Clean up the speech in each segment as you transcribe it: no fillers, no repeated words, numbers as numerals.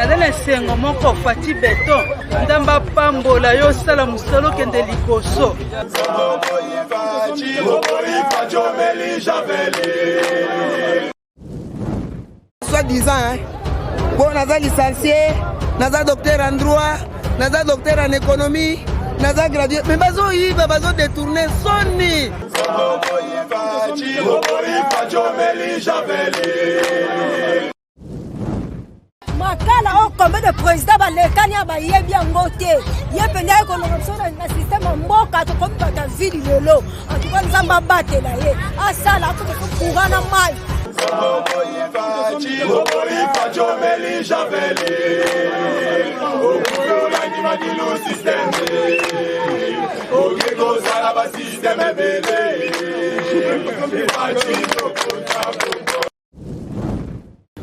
Nadana sengo moko Fati Beton ndamba pambola yo sala musolo kende likoso. Soit disant, bon, naza licencié, naza docteur en droit, naza docteur en économie, naza gradué, mais bazo yiba, bazo détourner soni. Makala o combien de présidents balekani abayebi yango te ye penda économie na système mboka to comme ta ville lelo en tout cas nzamba batela ye asala ko kugana mai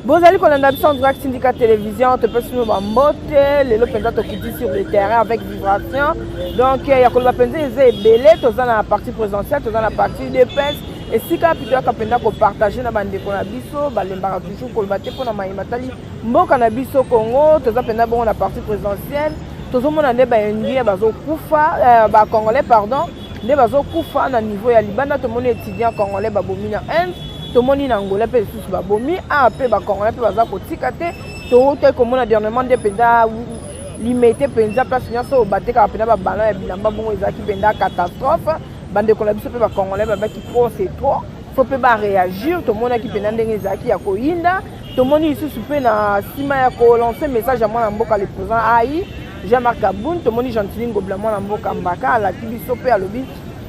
Vous allez qu'on a en direct syndicat télévision, on te peut suivre en mode, les lots pendant qui dit sur le terrain avec vibration. Donc il y a qu'on va penser les belé, tout dans la partie présentielle, tout dans la partie de pêche. Et si quand plutôt qu'on pendant qu'on partage na bande qu'on a biso, balembara toujours qu'on va te pour na maïmatali, mboka na biso Congo, tout ça pendant bon la partie présentielle, tout le monde a des baindiens bazo kufa, ba congolais pardon, des bazo kufa na niveau ya Libana, tout le monde étudiant congolais babomi na Inde. Tout le monde est angolais, puis tout le monde est angolais, puis congolais, puis baza kotikate. Tout le monde a dernièrement des pédas limité, pédas place finance au bateau, car pédas ballon et bilamba bon ils qui pédas catastrophe. Bande collaboration puis congolais, qui prend c'est trop. Faut pas réagir. Tout le monde qui pédas des qui a koinda. Tout le monde ici super na sima ya ko lancer message à moi na mboka le président Aïe. Jean-Marc Aboun, tout le monde est gentil ngoblement na mboka mbaka la kibiso pe à lobby.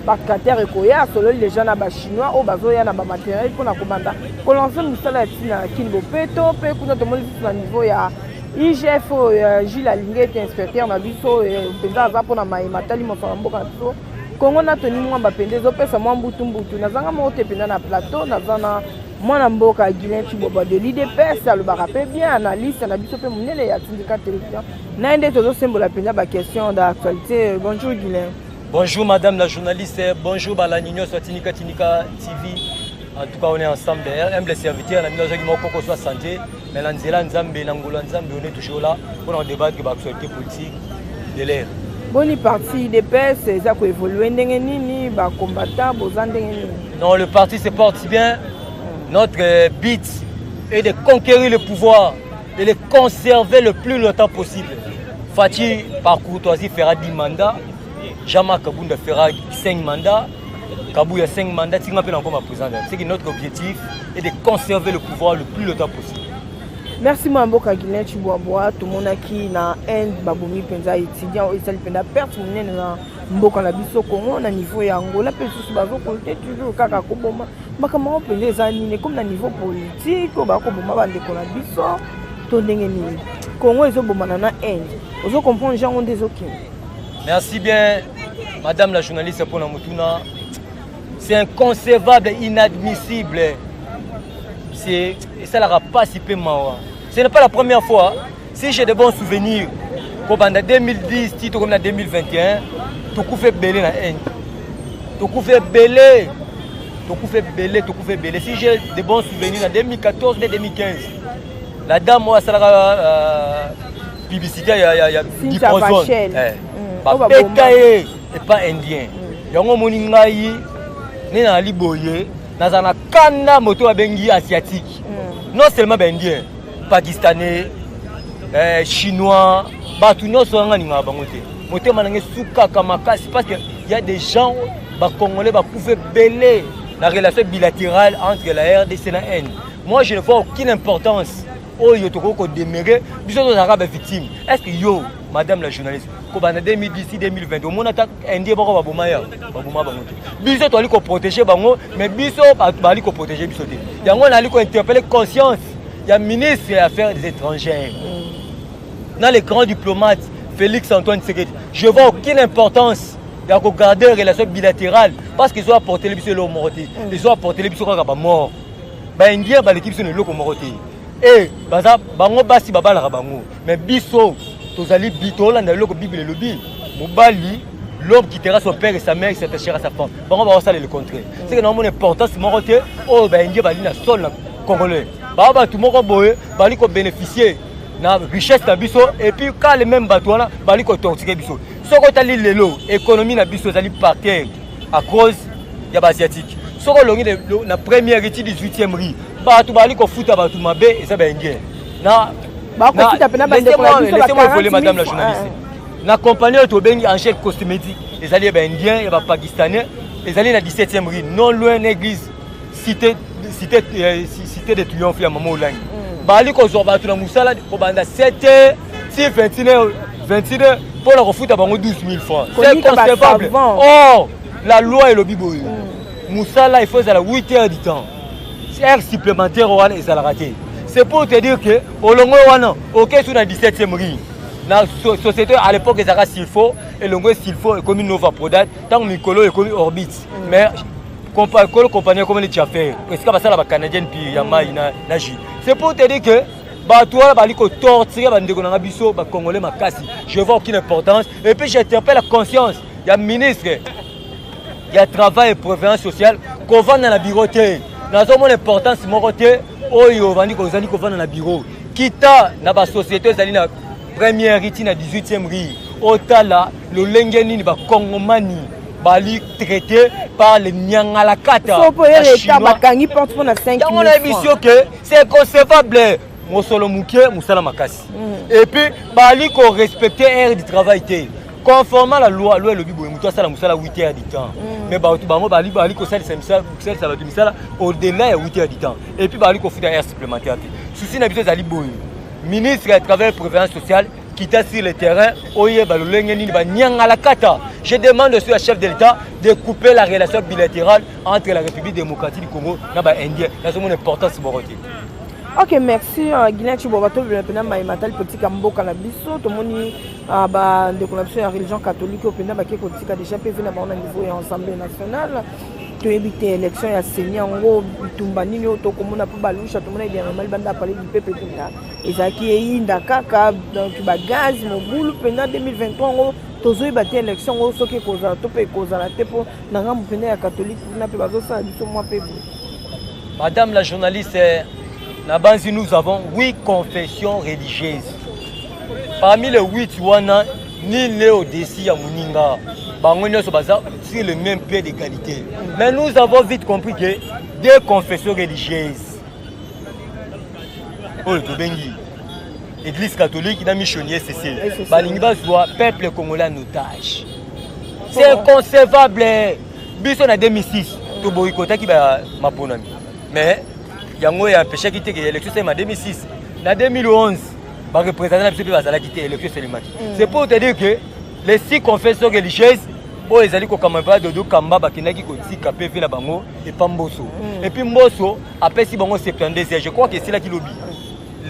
Bakater ekoya solo les gens na ba chinois au bazo ya na ba matériel pour na komanda ko lancer musala tina kingo peto pe kuna to moni na niveau ya IGF Gilles Alingé inspecteur na biso penza za pour na matali mo mboka biso Kongo na toni mwa ba pende zo pesa mwa mbutu na zanga mo te penda na plateau na zana mwana mboka Guilain Chiboba de l'IDPS le barape bien analyste na biso pe munene ya syndicat télévision na ende tozo sembola penda ba question d'actualité. Bonjour Guilain. Bonjour madame la journaliste, bonjour Balanigno sur Tinika TV. En tout cas on est ensemble derrière, humble serviteur, la ministre qui soit santé, mais l'Anzela Nzambe, l'Angola Nzambe, on est toujours là pour débattre de l'actualité politique de l'air. Bonne partie des PS, ça peut évoluer, non, le parti se porte bien. Notre but est de conquérir le pouvoir et de le conserver le plus longtemps possible. Fati, par courtoisie, fera 10 mandats. Jean-Marc Kabounda fera 5 mandats. Kabouya 5 mandats. C'est que notre objectif est de conserver le pouvoir le plus longtemps possible. Merci Mamboka Guilain Chiboaboa, tout le monde qui na Inde, Baboumi Penza étudiant, et ça penda perte na mboka na biso Congo na niveau ya Angola, pe sous bazo côté toujours kaka koboma. Bakama pende za nini comme na niveau politique, ba ko boma bande ko na biso to ndenge nini. Congo ezo boma na Inde. Ozo comprendre gens des okins. Merci bien madame la journaliste pour la Mutuna. C'est inconcevable, inadmissible. Et ça n'aura pas si peu marrant. Ce n'est pas la première fois. Si j'ai de bons souvenirs, comme en 2010, comme en 2021, tout fait belé dans Inde. Tout fait belé. Si j'ai de bons souvenirs en 2014 et 2015, la dame, moi, ça a publicité, il y a 10 personnes. Pécaye et pas indien. Il y a un moningaï, il y a un liboye. Dans un canna moto abengi asiatique. Non seulement indien, pakistanais, chinois, batu no so ngani ngabangote. Moto manange suka kamakasi parce que il y a des gens congolais ba pouvaient beler la relation bilatérale entre la RDC et la Inde. Moi je ne vois aucune importance au yotoko ko démérer biso to arabes victimes. Est-ce que yo madame la journaliste ko bana 2010 2020 au monde attaque indien ba ko boma bangote. Biso to ali ko protéger bango mais biso ba ali ko protéger biso te. Yango na ali ko interpeller conscience. Il y a ministre des Affaires étrangères. Dans les grands diplomates Félix Antoine Tshisekedi, je vois aucune importance de garder une relation bilatérale parce qu'ils ont apporté les biso leur mort. Ils ont apporté les biso ka ba mort. Ba indien ba l'équipe sur le loko mort. Et baza bango basi babala bango mais biso tozali bitola na loko bible lobi mobali l'homme qui quittera son père et sa mère et s'attachera à sa femme bango ba ça le contraire c'est que normalement importance morote oh ba indien bali na sol congolais ba ba tout moko boye bali ko bénéficier na richesse na biso et puis quand les mêmes bateaux là bali ko torturer biso soko tali lelo économie na biso zali par terre à cause ya asiatique soko longi na première étude 18e riz bato bali ko futa bato mabe et ça ben indien na laissez-moi voler madame la journaliste na compagnie to bengi Angèle cosmétique les alliés ben indien et ba pakistanais les alliés na 17e riz non loin l'église cité de triomphe ya maman Olangi bali ko zo bato na musala ko banda 7 si 21 pour la refuta bango 12 000 francs c'est concevable. Oh la loi est le biboy musala il faut à la 8 heures du temps c'est heure supplémentaire wana et ça la raté c'est pour te dire que au longo wana OK sur la 17e rue na société à l'époque ils avaient s'il faut et longo s'il faut et comme Nova Product tant Mikolo et comme Orbit mais compagnie comme les affaires parce que ça la canadienne puis Yama na J c'est pour te dire que toi bali ko torturer bande ko na biso ba congolais makasi je vois aucune importance et puis j'interpelle la conscience il y a ministre il y a travail et prévoyance sociale qu'on vend dans la bureauté dans mon importance mon côté oyo vandi ko zali ko vend dans la bureau kita na ba société zali na première riti na 18e rue otala le lengeni ni ba kongomani bali traité par les nyangalakata c'est concevable Mosolo Mouké, Moussala Makassi. Et puis, bali ko respecter l'heure du travail. Conformément à la loi, le bibo, Moussa Sala Moussala 8 heures du temps. Mais bali ko sali ça va devenir au-delà de 8 heures du temps. Et puis, bali ko fait une heure supplémentaire. Souci n'a pas de boy. Ministre du Travail et Prévoyance sociale qui est sur le terrain, je demande sur le chef de l'État de couper la relation bilatérale entre la République démocratique du Congo et l'Indien. C'est mon importance pour moi. Ok, merci. Guinée Chibobato, le président Maïmatal, petit Cambo Canabiso, tout le monde a des connexions à la religion catholique au Pénal, qui est déjà prévu à niveau et Assemblée nationale. Tu évites l'élection, il y a Seigneur, en gros, Tumbani, tout le monde a pu baloucher, tout le monde est bien normal, banda parler du peuple. Et ça qui est Indaka, donc gaz, mon boulot, pendant 2023, en gros, tous les bâtis élection, en gros, ce qui est causé, tout peut causer la tête pour n'avoir pas de catholique, pour n'avoir pas de ça, du tout, moi, Madame la journaliste, nous avons 8 confessions religieuses. Parmi les 8, ni Léo Dessi à Mouninga, sur le même pied d'égalité. Mais nous avons vite compris que des confessions religieuses. L'église catholique, il a missionné ceci. Peuple congolais en otage. C'est inconcevable. Bisson en 2006, tout boycotté qui va m'apponami. Mais il y a un empêché qui était l'élection en 2006. En 2011, le représentant de la quitté l'élection Sélimaki. C'est pour te dire que les 6 confessions religieuses, ils allaient comme un peu de Kamba, Bakinaki, Kapé, Vila Bango et Pamboso. Et puis Mboso, après si Bango 72, je crois que c'est là qui lobby.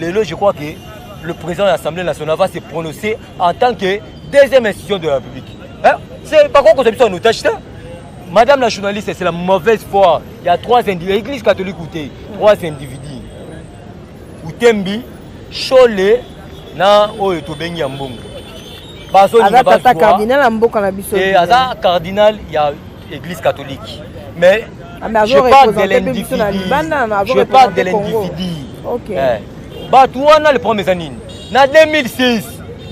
Je crois que le président de l'Assemblée nationale va se prononcer en tant que deuxième institution de la République. Hein? C'est pas quoi qu'on s'habitue en otage. Madame la journaliste, c'est la mauvaise foi. Il y a 3 individus, l'église catholique ou 3 individus. Outembi, Cholé, na Oetobengi Ambongo. Et à cardinal, il y a l'église catholique. Mais je parle de l'individu. Je parle de l'individu. Batouana, le premier année. En 2006,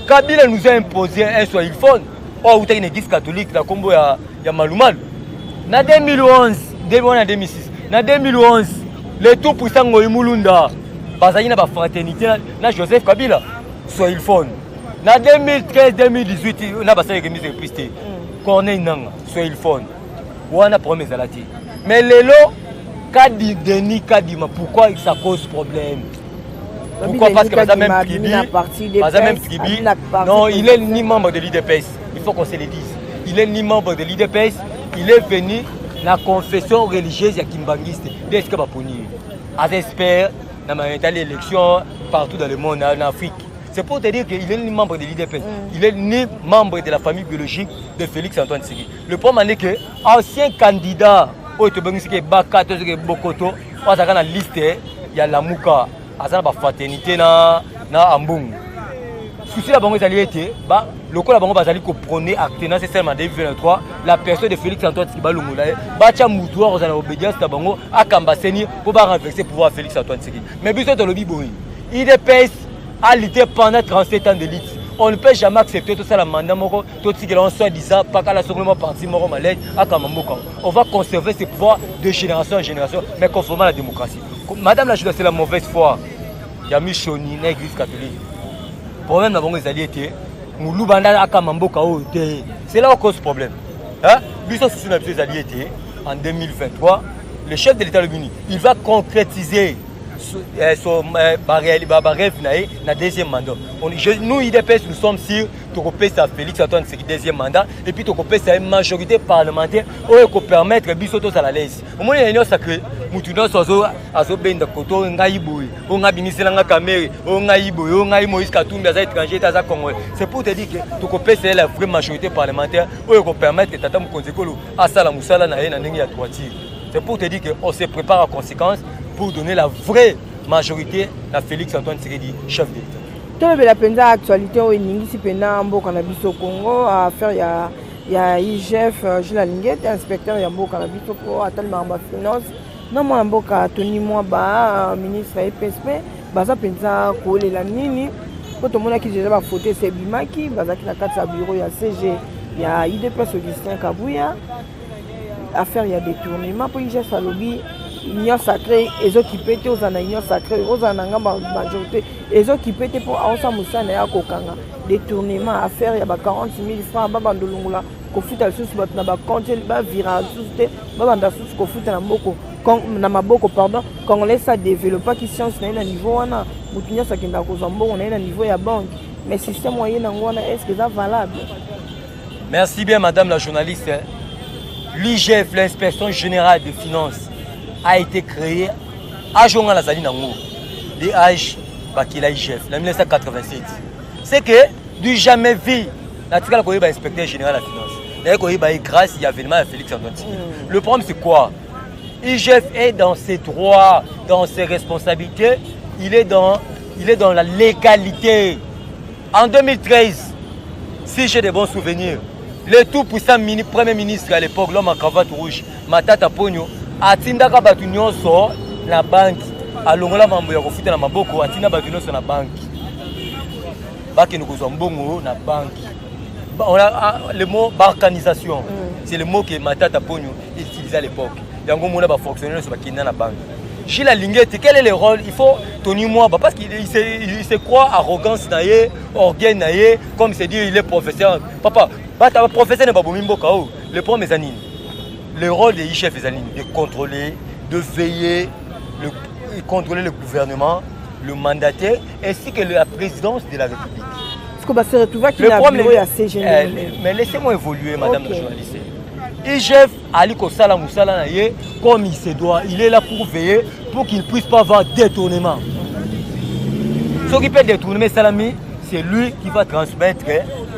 Kabila nous a imposé un soilphone. Oh, vous avez une église catholique, la combo ya Malumal. En 2011, 2006, en 2011, les tout puissants Ngoïmoulunda, Bazali na fraternité, na Joseph Kabila, soilphone. En 2013-2018, on a passé les remises de Pristé. Corneille Nanga, soilphone. On a promis à la tête. Mais les lots, Kadi Denis Kadima, pourquoi ça cause problème? Pourquoi? Parce que même Tribi, non, il est ni membre de l'IDPS. Il faut qu'on se le dise. Il est ni membre de l'IDPS. Il est venu dans la confession religieuse de Kimbangiste. Qu'est-ce qu'il va punir? J'espère dans l'élection partout dans le monde, en Afrique. C'est pour te dire qu'il est ni membre de l'IDPS. Il est ni membre de la famille biologique de Félix Antoine Tshisekedi. Le problème est que l'ancien candidat, Baka, Bokoto, dans la liste, il y a la Mouka. Azana ba fraternité na Ambung. Souci la bango ezali été ba lokola bango bazali ko prôner acte na seulement 2023 la personne de Félix Antoine Tshisekedi Lungola ba tia mutu wa kozala obédience na bango akamba seni pour ba renverser pouvoir Félix Antoine Tshisekedi. Mais biso to lobi boyi. IDPS a lutté pendant 37 ans de lutte. On ne peut jamais accepter tout ça, la mandat, tout ce que l'on soit disant, pas qu'à la seconde partie, on va conserver ces pouvoirs de génération en génération, mais conformément à la démocratie. Madame la juge, c'est la mauvaise foi. Il y a Michoni, l'église catholique. Le problème d'abord, les alliés étaient, c'est là où cause problème. Les alliés étaient, en 2023, le chef de l'État il va concrétiser son barrel dans le deuxième mandat. Nous, IDPS, nous sommes sûrs que Félix Antoine Tshisekedi deuxième mandat et puis que une majorité parlementaire qui permettre Bissoto à la l'aise. Au moins, il y a sacré. Moutouna Sozo, Azobenda Koto, Ngaïboui, Ongabinisela Kamere, Ongaïboui, Ongaï Moïse Katumbi, les étrangers, les Congolais. C'est pour te dire que tu peux la vraie majorité parlementaire qui permettre que Tata Moukonzekolo, Asala Moussala, Naïna Touati. C'est pour te dire qu'on se prépare en conséquence pour donner la vraie majorité à Félix Antoine Tshisekedi, chef d'État. Tu as la peine actualité au Ningisi Penambo, Cannabis au Congo, à faire il y a IGF, Gilles Linguette, inspecteur Yambo Cannabis au Congo, à Talmamba Finance. Non, moi, Tony Mwaba, ministre EPSP, Baza Penza, Kole la Nini, quand on a qui déjà photo, c'est Bimaki, Baza qui a 4 bureaux, il y a CG, il y a IDPS Augustin Kabouya. Affaire, il y a des tournements pour IGF à lobby. Union sacrée, les autres qui pétent aux union sacrée, aux ananga majorité, les autres qui pétent pour Aosa Moussa et Akokanga. Des à faire, il y a 40 000 francs, Babandolungula, Kofuta le sous, na ba compte, ba vira sous, Babanda sous, Kofuta na Moko, na Maboko, pardon, quand on laisse ça développer, qui science n'a un niveau, on a, Moutunia Sakenda Kozambo, on a un niveau à banque, mais le système moyen, est-ce que c'est valable? Merci bien, madame la journaliste. L'IGF, l'inspection générale des finances, a été créé à Jonga la Zali Nango, DH Bakila IGF, en 1987. C'est que du jamais vu, l'inspecteur général de la finance. D'ailleurs, grâce à l'événement de Félix Antoine Tshisekedi. Le problème, c'est quoi? IGF est dans ses droits, dans ses responsabilités, il est dans la légalité. En 2013, si j'ai de bons souvenirs, le tout puissant premier ministre à l'époque, l'homme en cravate rouge, Matata Pogno, atindaka batu nyonso na banki alongola mambo ya kofuta na maboko atinda batu nyonso na banki bakeno kozwa mbongo na banki. On a le mot balkanisation, c'est le mot que Matata Pogno utilisait à l'époque. Yango mona ba fonctionnaire sur bakina na banki. Gilles Linguette, quel est le rôle? Il faut Tony Mwaba parce qu'il se croit arrogance naie, orgueil naie, comme c'est dit il est professeur. Papa, professeur n'est pas bon mimbo kao. Le problème est anine. Le rôle des chefs est de contrôler, de veiller, de contrôler le gouvernement, le mandataire, ainsi que la présidence de la République. Est-ce que se retrouve qu'il y a un bureau assez général? Mais laissez-moi évoluer, madame la journaliste. IGF Ali Kosala Moussala comme il se doit, il est là pour veiller, pour qu'il ne puisse pas avoir détournement. Ce qui peut détourner Salami, c'est lui qui va transmettre,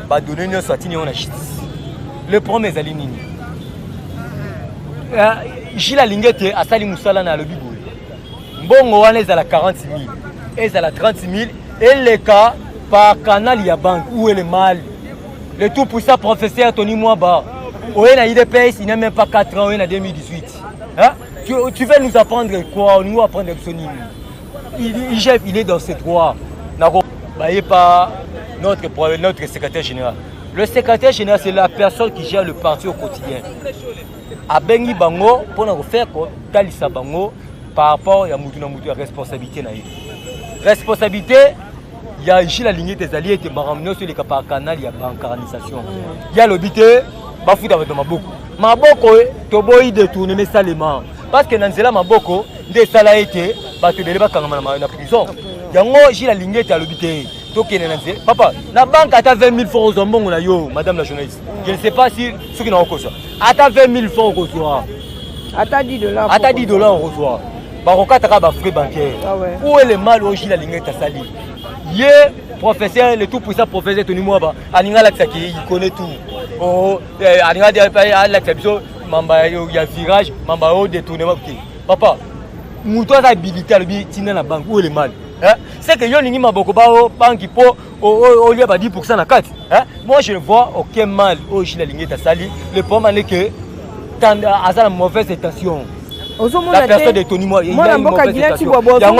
va donner une sortie en justice. Le problème est Alinini. Gilles Linguette a Sali Moussala na le bibou. Bon, on est à la 40 000, et à la 30 000, et les cas par canal il y a banque, où est le mal? Le tout puissant professeur Tony Mwaba, où est la IDPS, il n'a même pas 4 ans, où est en 2018. Hein? Tu veux nous apprendre quoi? Nous apprendre son il est dans ses droits. Il n'est pas notre secrétaire général. Le secrétaire général, c'est la personne qui gère le parti au quotidien. A Bengi Bango, pour nous faire Kalissa Bango par rapport à la responsabilité. Responsabilité, il y a ici la lignée des alliés qui sont sur les capables canal, il y a bancarisation. Il y a l'obité, Bafouta avec Maboko. Maboko, Toboy détourne mais salement. Parce que dans ce Maboko, des salariés, tu ne vas pas en prison. Il y a la lignée à l'obité. Papa, la banque a 20 000 francs aux hommes, madame la journaliste. Je ne sais pas si ceux qui n'ont pas ça. À 20 000 francs au reçoit. À 10 $. À 10 $ au reçoit. Baroka t'as pas frais bancaires. Où est le mal au Gilles Linguette à Sali? Il est professeur, le tout puissant professeur Tony Mwaba. Aninga Laksaki, il connaît tout. Aninga Laksaki, il y a virage, Mamba au détournement. Papa, mouton a habilité à l'objet la banque. Où est le mal? C'est que Yoni Maboko banque pour au lieu de 10% à 4. Moi je ne vois aucun mal au Gilles Linguette à Sali. Le problème est que tu as la mauvaise intention. la personne de Tony Moi, il y a une mauvaise situation.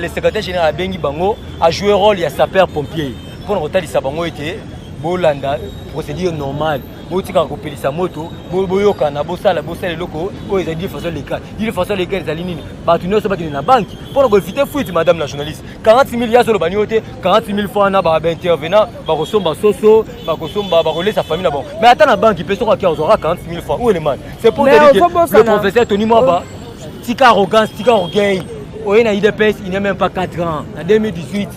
Le secrétaire général Bengi Bango a joué rôle, il y a sapeur-pompier. Pour le retard, il s'est été bolanda, procédure normale. Botika kopelisa moto, boyoka na bosala loko, ils ont dit façon légale. Dit façon légale les alignés. Ba tu ne sais pas qu'il na banque. Pour le golfiter fuite madame la journaliste. 40 000 ya sur le banioté, 40 000 fois na ba intervenant, ba kosomba soso, ba kosomba ba relais sa famille là bon. Mais attends la banque, il peut se croire qu'il aura 40 000 fois. Où est le man? C'est pour dire que le professeur Tony Mwaba, tika arrogance, tika orgueil. Oye na IDPS, il n'a même pas 4 ans. En 2018,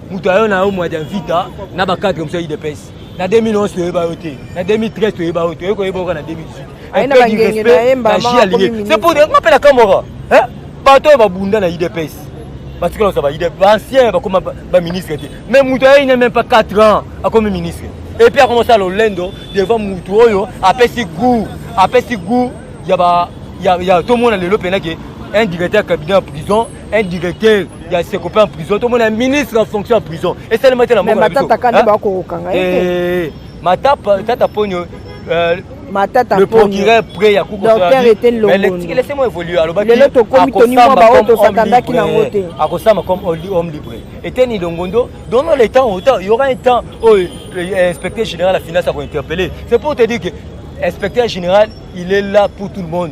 Moutayon a au moins d'invita, n'a pas 4 comme ça IDPS. En 2011, tu es baoté. En 2013, tu es baoté. Tu es baoté en 2018. C'est pour dire, on appelle la Camora. Bateau va bunda na IDPS. Parce que ça va IDPS. Ancien, comme ministre. Mais Moutayon, il n'a même pas 4 ans comme ministre. Et puis, à commencer à l'Olendo, devant Moutayon, après ce goût, il y a tout le monde dans le pénal qui est un directeur cabinet en prison, un directeur, il y a ses copains en prison, tout le monde est un ministre en fonction en prison. Et c'est le matin la mort. Mais le procureur prêt à couper. Mais laissez-moi évoluer. Alors, comme homme libre. Et Teni Longondo, donnons le temps, il y aura un temps où l'inspecteur général de la finance a interpellé. C'est pour te dire que l'inspecteur général, il est là pour tout le monde.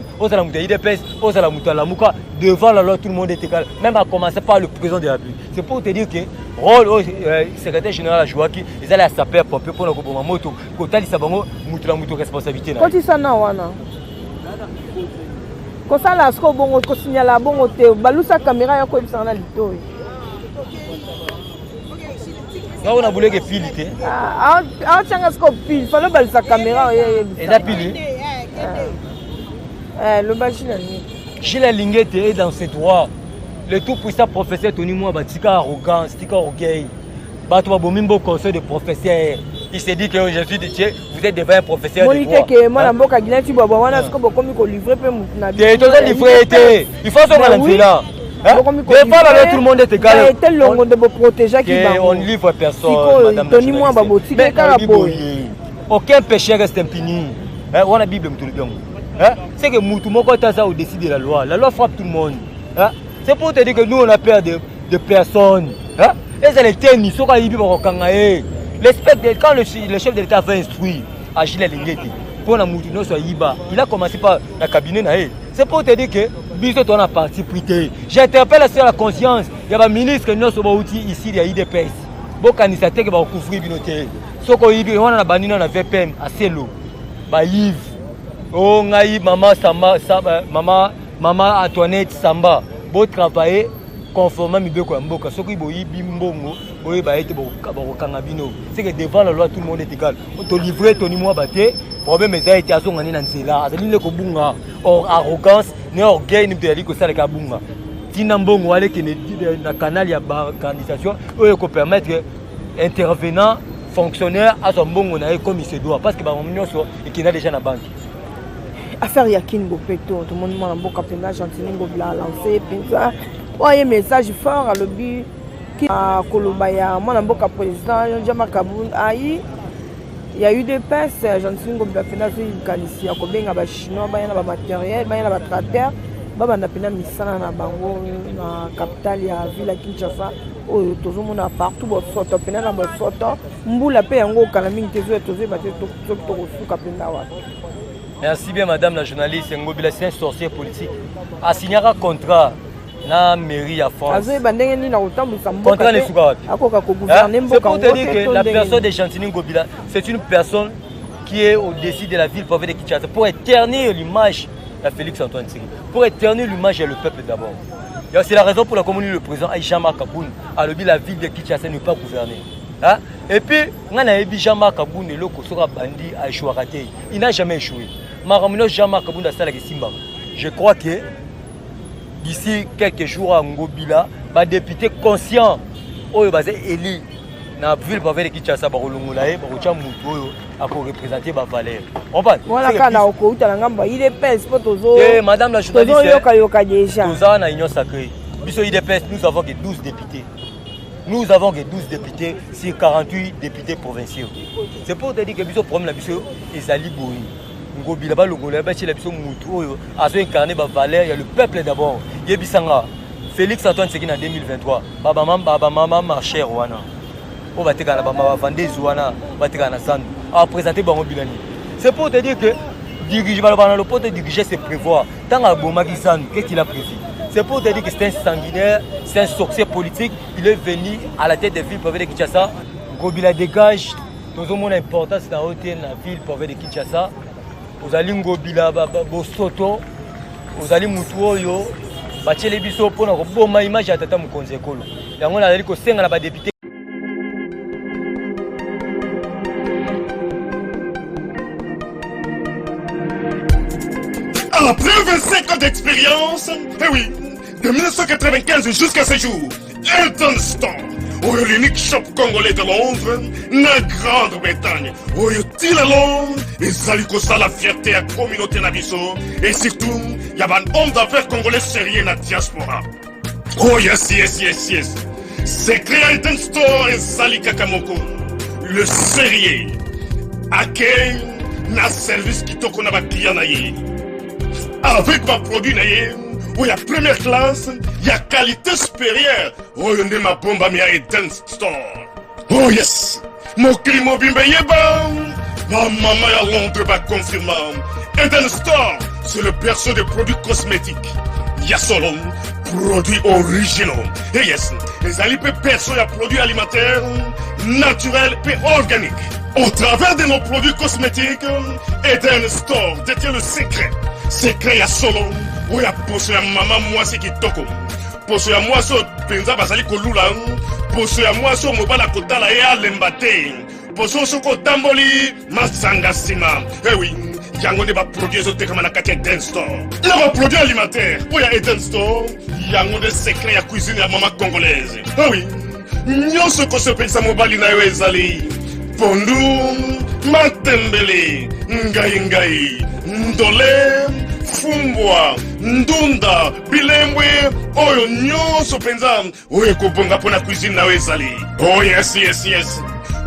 Devant la loi, tout le monde est égal. Même à commencer par le président de la République. C'est pour te dire que rôle au secrétaire général à Joaki, ils allaient à sa paire pour la moto. Quand ils savent que responsabilité. Quand ils sont là, quand ça là, ce qu'on signale à bon hôtel, balousa caméra, il y a quoi ils sont là, lito. Là, on a voulu que fil était. Ah, tiens, ce qu'on file, il fallait balouser sa caméra. Et la pile. Le bachiller. Gilles Lingete est dans ses droits. Le tout puissant professeur Tony Mwaba, tika arrogance, tika orgueil. Bato Bomimbo conseil de professeur. Il s'est dit que je suis de Dieu, vous êtes devant un professeur de droit. Il faut tout le monde est égal. On livre personne. Aucun péché reste impuni. On a la Bible. C'est que Moutoumoko Taza au décide de la loi. La loi frappe tout le monde. C'est pour te dire que nous on a peur de personnes. Et c'est les tennis, quand le chef de l'État va instruire à Gilles Lingeti pour la Moutino soit Iba, il a commencé par le cabinet. C'est pour te dire que Bissot on a participé. J'interpelle sur la conscience. Il y a un ministre qui ici, il y a IDPS. Beaucoup de gens qui vont couvrir binoté. Ce qu'on a banni dans la VPM à Celo. Yves. Oh, maman Antoinette Samba, beau travailler conformément à Mibeko Mboka. Ce qui est bimbongo, c'est que devant la loi, tout le monde est égal. On te livre, Tony Mwaba, problème est été à son année dans cela. Or, arrogance, ni orgueil, ni de que ça les kabunga. Tinambongo, allez que le canal, il y a canalisation, il faut permettre intervenant, fonctionnaire, à son bon comme il se doit. Parce que qu'il a déjà la banque. Affaire Yakin Bopeto, tout le monde m'a beaucoup appelé gentiment Gobla lancé, pinza. Ouais, message fort à l'objet qui a Kolobaya, moi n'a beaucoup président, Jama Kaboun, aïe. Il y a eu des pestes, gentiment Gobla finance une qualifiée, à combien à chinois, il y a matériel, il y a tracteur, baba n'a pas mis ça na bango, na capitale, il y a ville à Kinshasa, oh tout le monde a partout, bon photo, pena na bon photo, mboula paye en gros calamine, tes yeux, tes yeux, bah tu tout reçu capitaine là. Merci bien madame la journaliste, Ngobila c'est un sorcier politique. A signé un contrat na mairie à France. Contrat n'est pas. C'est pour te dire que la personne de Chantini Ngobila, c'est une personne qui est au-dessus de la ville pour de Kinshasa, pour éternir l'image de Félix Antoine Tshisekedi, pour éternir l'image et le peuple d'abord. C'est la raison pour laquelle le président Jean-Marc Kaboun a dit que la ville de Kinshasa n'est pas gouvernée. Et puis, Jean-Marc Kaboun est bandit a échoué. Il n'a jamais échoué. Jean-Marc Kaboun a salé Simba. Je crois que d'ici quelques jours à Ngobila, les députés conscients sont élus dans la ville de Kinshasa pour représenter la valeur. On va. Madame la journaliste, nous avons une union sacrée. Nous avons que 12 députés. Nous avons que 12 députés sur 48 députés provinciaux. C'est pour te dire que le problème est Ezali Bouri. ngobila ba longola ba chela biso mutu oyo azo incarner ba valeur ya le peuple d'abord yebisanga Félix Antoine Sekina en 2023 baba mama marcher wana o bateka na baba vendez wana bateka na sandu a présenter bango bilani. C'est pour te dire que diriger le pote de diriger c'est prévoir tant à bomaki sandu qu'est-ce qu'il a prévu. C'est pour te dire que c'est un sanguinaire, c'est un sorcier politique, il est venu à la tête des villes pour de Kinshasa. Ngobila dégage tout le monde important dans la ville pour de Kinshasa. Vous allez Ngobila Bosoto, vous allez Mutuoyo, Bachele Biso pour nous bomba image à Tata Mukonzi Ekolo. Et on a dit que c'est un député. Après 25 ans d'expérience, eh oui, de 1995 jusqu'à ce jour, Elton Store, l'unique shop congolais de Londres, la Grande-Bretagne, il est Londres, et la fierté à la communauté Nabiso, et surtout, il y a un homme d'affaires congolais sérieux dans la diaspora. Oh yes. C'est créé Elton Store et Zali Kakamoko, le sérieux, à quel na service qui t'a qu'on a client naïe. Avec ma produit naïe, où il y a première classe, il y a qualité supérieure. Oh, il y a ma bombe à Elton Store. Oh yes, mon climat bimba yeba. Ma maman à Londres va confirmer. Elton Store, c'est le berceau des produits cosmétiques. Il y a solo produits originaux. Et yes, les alipes perso, il y a produits alimentaires, naturels et organiques. Au travers de nos produits cosmétiques, Elton Store détient le secret. Secret ya solo, où ya poso ya maman moi c'est qui toko. Poso ya moi so penza basali kolula, poso ya moi so mobala kotala ya lembate. Poso so ko tamboli masanga sima. Eh oui, yango ne ba produire zo tekama na kati Elton Store. Na ba produit alimentaire, où ya Elton Store, yango de secret ya cuisine ya maman congolaise. Eh oui, nyonso ko se pensa mobali na yo ezali. Pondu, matembele, ngai, ndole, fumbwa, ndunda, bilembwe, oyo nyonso penza, oyo kobonga pona cuisine na ezali. Oh yes.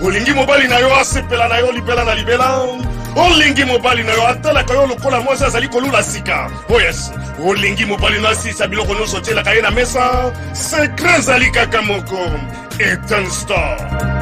Olingi mobali na yo asepela na yo libela na libela. Olingi mobali na yo atalaka yo lokola mwasi azali kolula sika. Oh yes. Olingi mobali na asisa biloko nyonso tielaka ye na mesa. Secret ezali kaka moko. Elton Store.